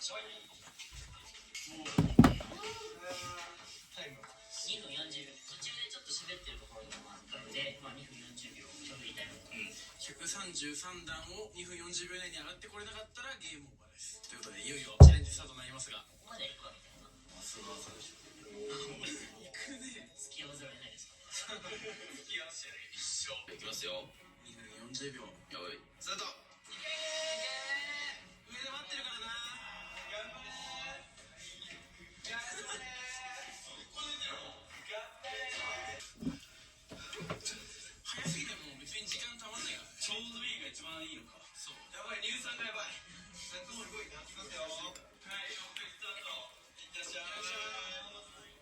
2分40秒、途中でちょっと喋ってるところがあったので、まあ、2分40秒ちょうどいいタイム。133段を2分40秒以内に上がってこれなかったらゲームオーバーです。ということでいよいよチャレンジスタートになりますが、ここまで行くわみたいな。すごい技でしょ。行くね。付き合わざるを得ないですかね。付き合わせやね一生。いきますよ。2分40秒。やばい。スタート。いけー。上で待ってるからな。頑張れー。頑張れー。ここで出ろ。頑張れー。早すぎても別に時間たまんないから。ちょうどいいが一番いいのか。そう。やばい、乳酸がやばい。セットもすごいな。いきますよ。はい、6分スタート。いってらっしゃい。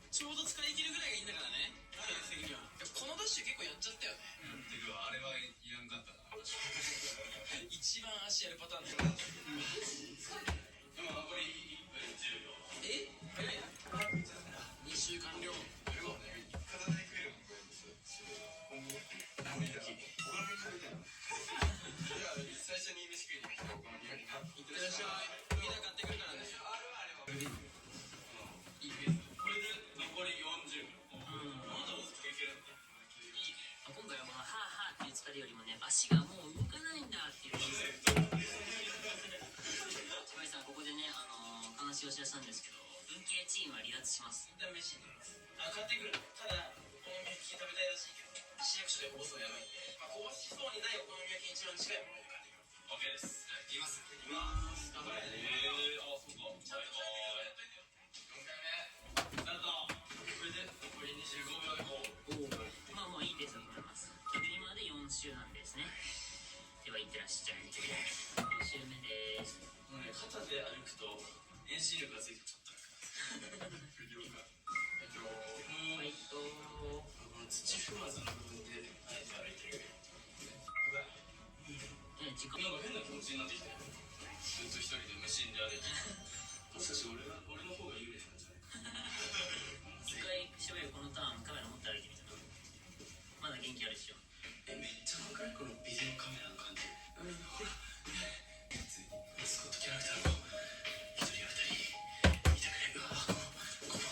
ちょうど使い切るぐらいがいいんだからね。ペース的には。このダッシュ結構やっちゃったよね。てかあれはいらんかったな。一番足やるパターンだよ。今残り1分10秒。え？早いな。2周完了。そうね。体で食えるもんこれです。お好み焼き。お好み焼きみたいな。いや最初に飯食いに来たお好み焼きな。いってらっしゃい。みんな買ってくるからね。あれは。いいペース。これで残り40秒。まだ大きくいけるんだ。今回はもうはぁはぁって言ってたよりもね、足がもう動かないんだっていう。千葉さん、ここでね、悲しいお知らせなんですけど、文系チームは離脱します。一旦飯になります。買ってくる。ただお好み焼き食べたいらしいけど、市役所でこぼすのやばいんで、こぼしそうにないお好み焼きに一番近いもので買ってきます。オッケーです。いきます。いきます。頑張れ。あ、そうか。最高。やっといてよ。4回目。スタート。これで残り25秒でゴール。まあもういいペースだと思います。今で4周なんですね。ではいってらっしゃい。4周目です。もうね、肩で歩くと遠心力がついてちょっと楽なんです。不良が。ファイト。この土踏まずの部分であえて歩いてる。うわ。時間なんか変な気持ちになってきたよ。ずっと一人で無心で歩いてる。もしかして俺の方が有利なんじゃない？一回喋るこのターンカメラ持って歩いてみたらまだ元気あるでしょ。めっちゃ若いこのビデオカメラの感じ。ほらついにマスコットキャラクターの一人や二人いてくれ。うわこの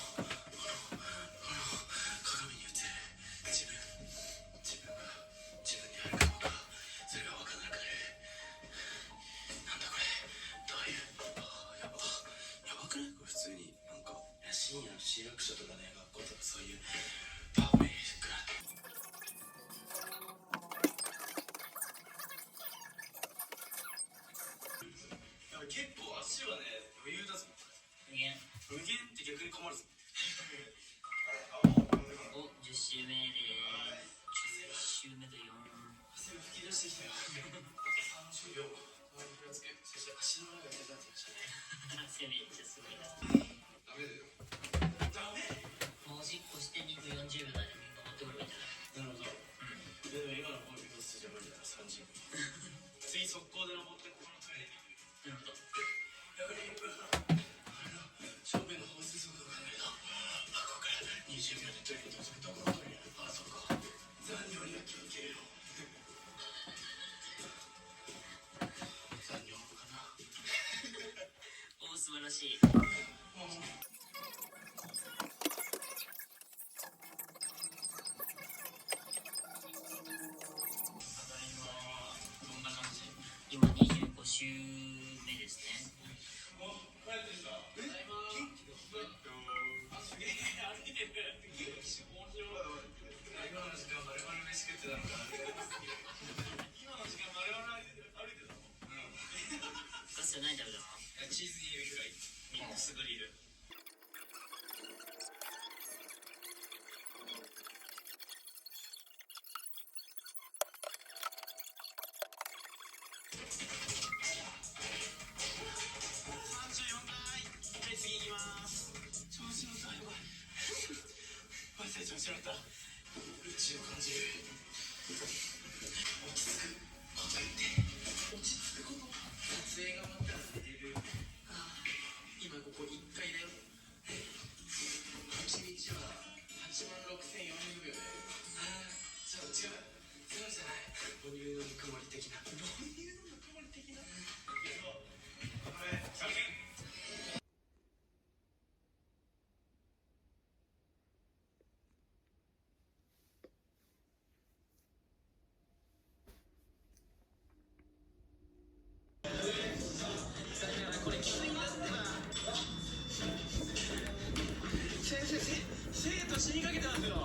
鏡に映る自分が自分にあるかどうかそれが分からなくなる。なんだこれどういうやばくないこれ。普通になんか深夜の市役所とかね、学校とかそういうパブリックな結構足はね余裕だぞ。無限って逆に困るぞ。お、10周目で10周目で4。汗が吹き出してきたよ。あと30秒。気をつけ。そして足の裏が痛くなってきましたね。汗めっちゃすごいな。ダメだよ。ダメ。もうおしっこして2分40秒だね。みんな持ってくればいいんじゃない？なるほど。でも今のこのビデオスじゃ無理だな。30秒。次速攻で登ってここのトイレに行く。なるほど。正面の放水速度を考えると、ここから20秒でトイレに到着。どこのトイレ？あそこ。残尿には気をつけろ。残尿かな。お、素晴らしい。今25周目ですね。帰ってきた。元気だ。すげえ歩いてる。面白い。今の時間丸々飯食ってたのかな。今の時間丸々歩いてたの。ガスじゃないんだろうな。チーズエビフライ。ミックスグリル。次行きます。調子乗った。やばい。マジで調子乗った。宇宙を感じる。落ち着くこと言って。落ち着くこと。撮影が終わったら寝れる。今ここ1階だよ。1日は86,400秒だよ。違う。そうじゃない。母乳のぬくもり的な。母乳のぬくもり的な。これ、3件。生徒死にかけてますよ。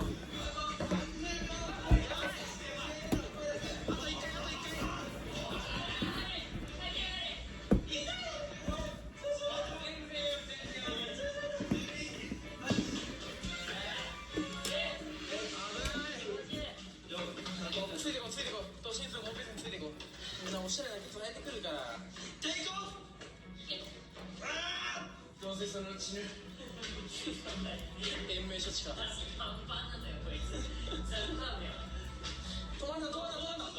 ついてこう、ついてこう、都心のコンペについてこう。みんなおしゃれな人捉えてくるから。テイクオフ。どうせそのうち延命処置か。パンパンなんだよこいつ。ザルなんだよ。止まんな止まんな止まんな。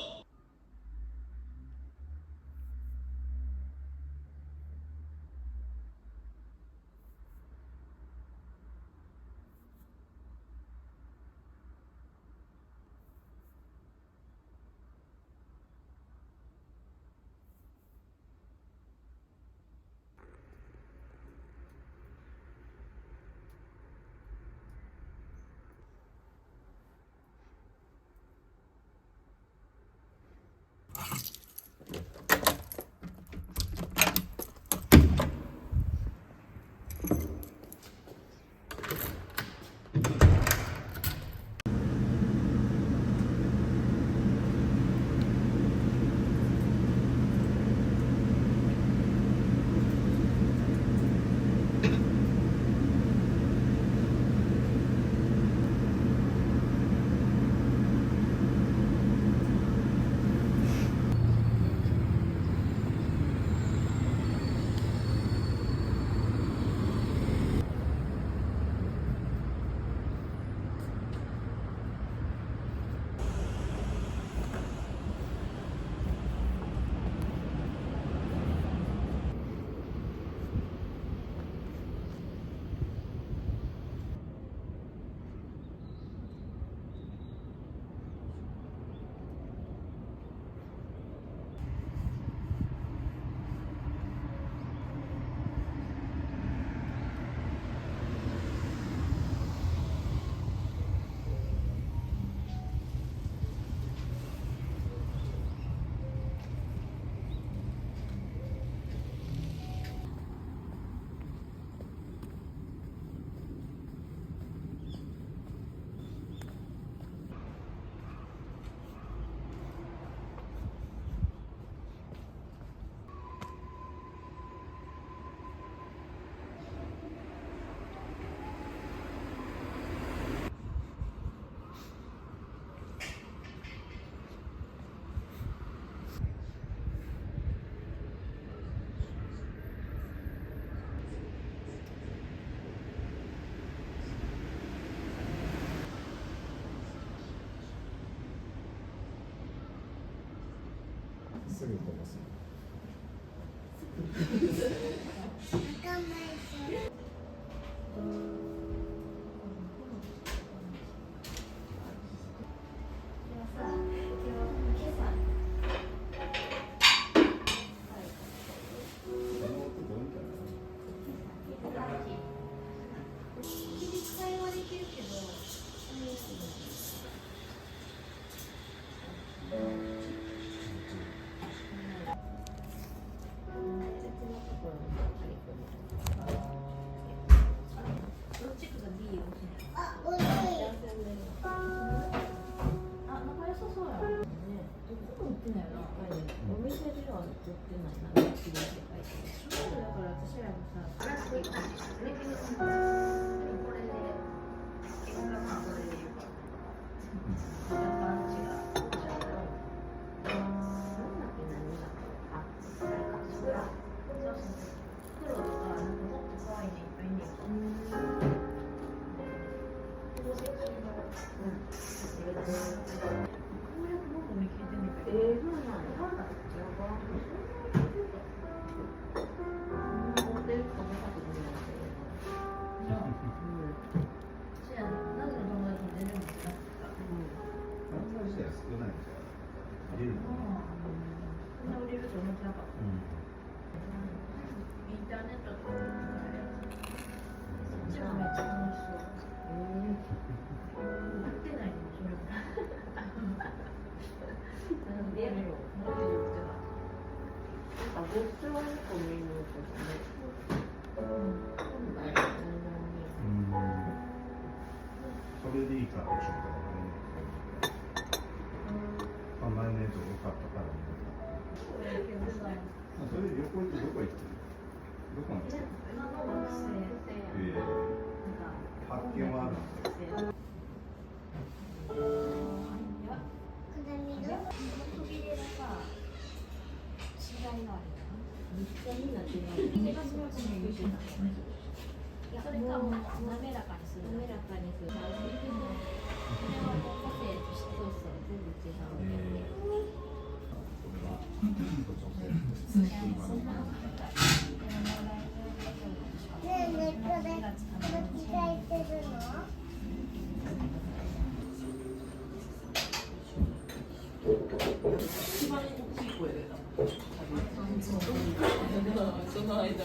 すぐ飛ばす。れでいいかってちょっとわかんないけど、マヨネーズ多かったからね。それで旅行行ってどこ行ってる？どこに行ってる？発見はあるんですよ。それかもう滑らかにする。滑らかにする。それは個性としてそうそう全部違う。そんなの一番大きい声でその間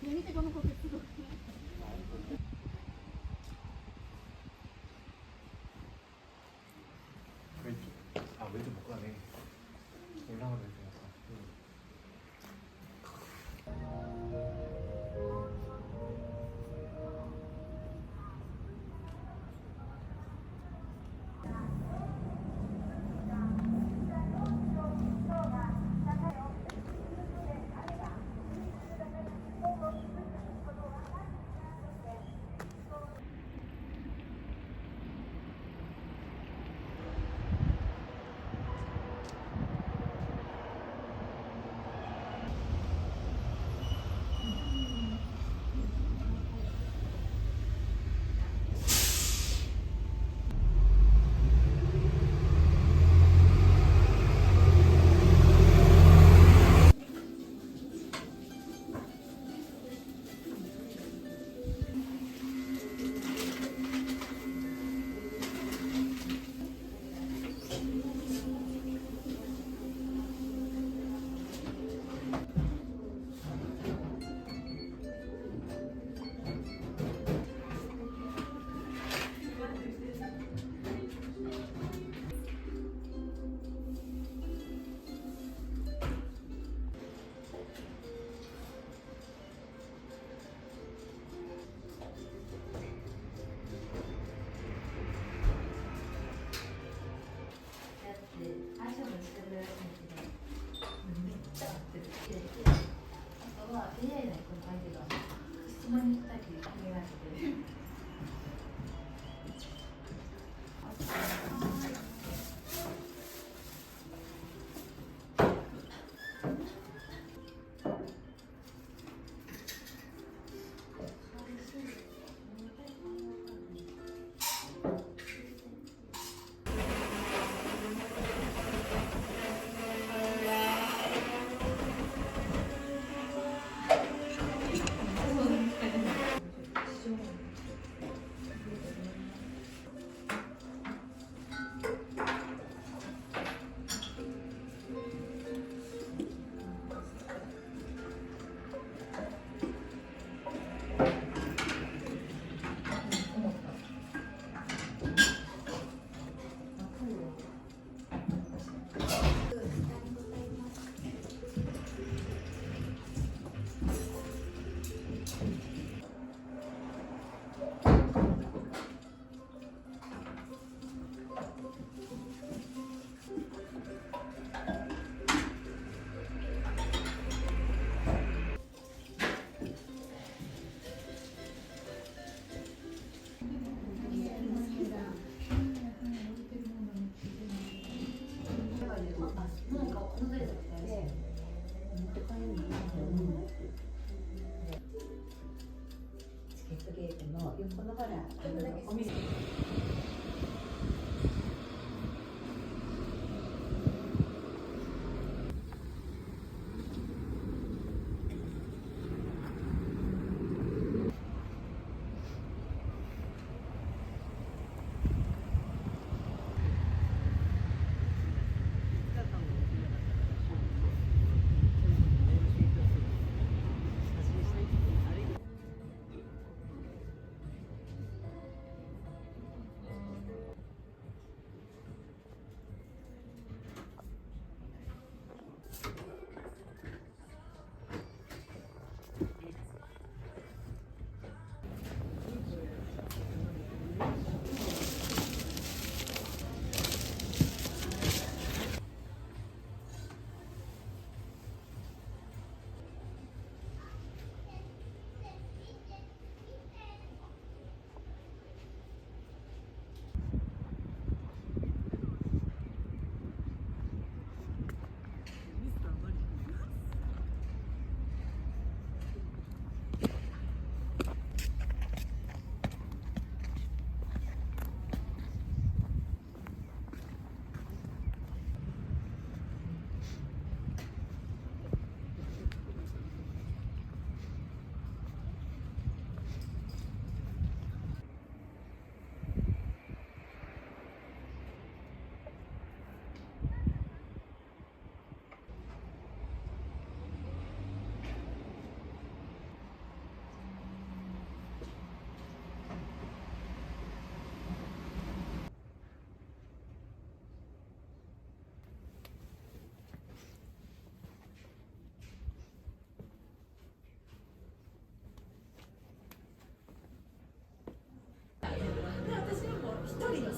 見てこの子すごい。왼쪽 못 가네. 올라가면 되니까.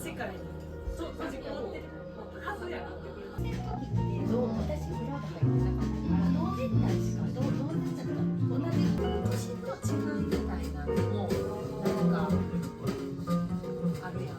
世界にそう閉じこもってるはずやなってくる。私裏が入ってなかったから同年代しか同年代とか同じ年の違いみたいなのもなんかあるやん。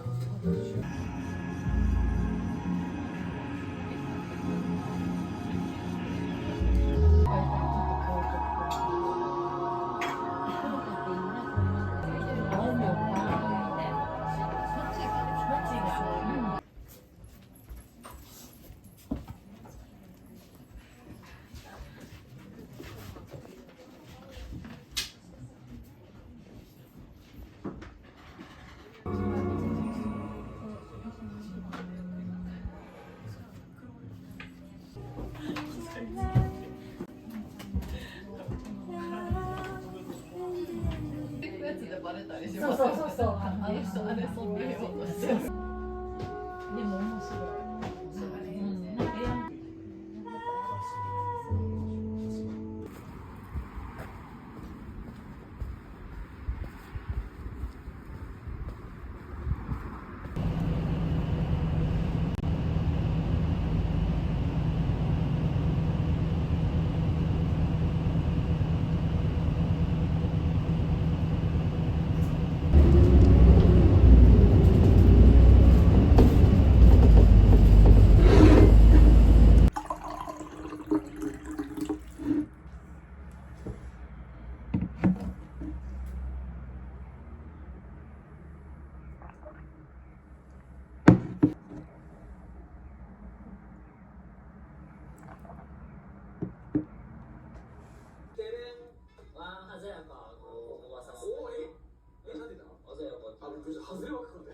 やつでバレたりします。そうそうそうそう。あの人あれそんなようとしてる。でも面白い。鮮やかおばさん。おえ？なんでだ？鮮やか。あ、びっくりした。外れ枠かと。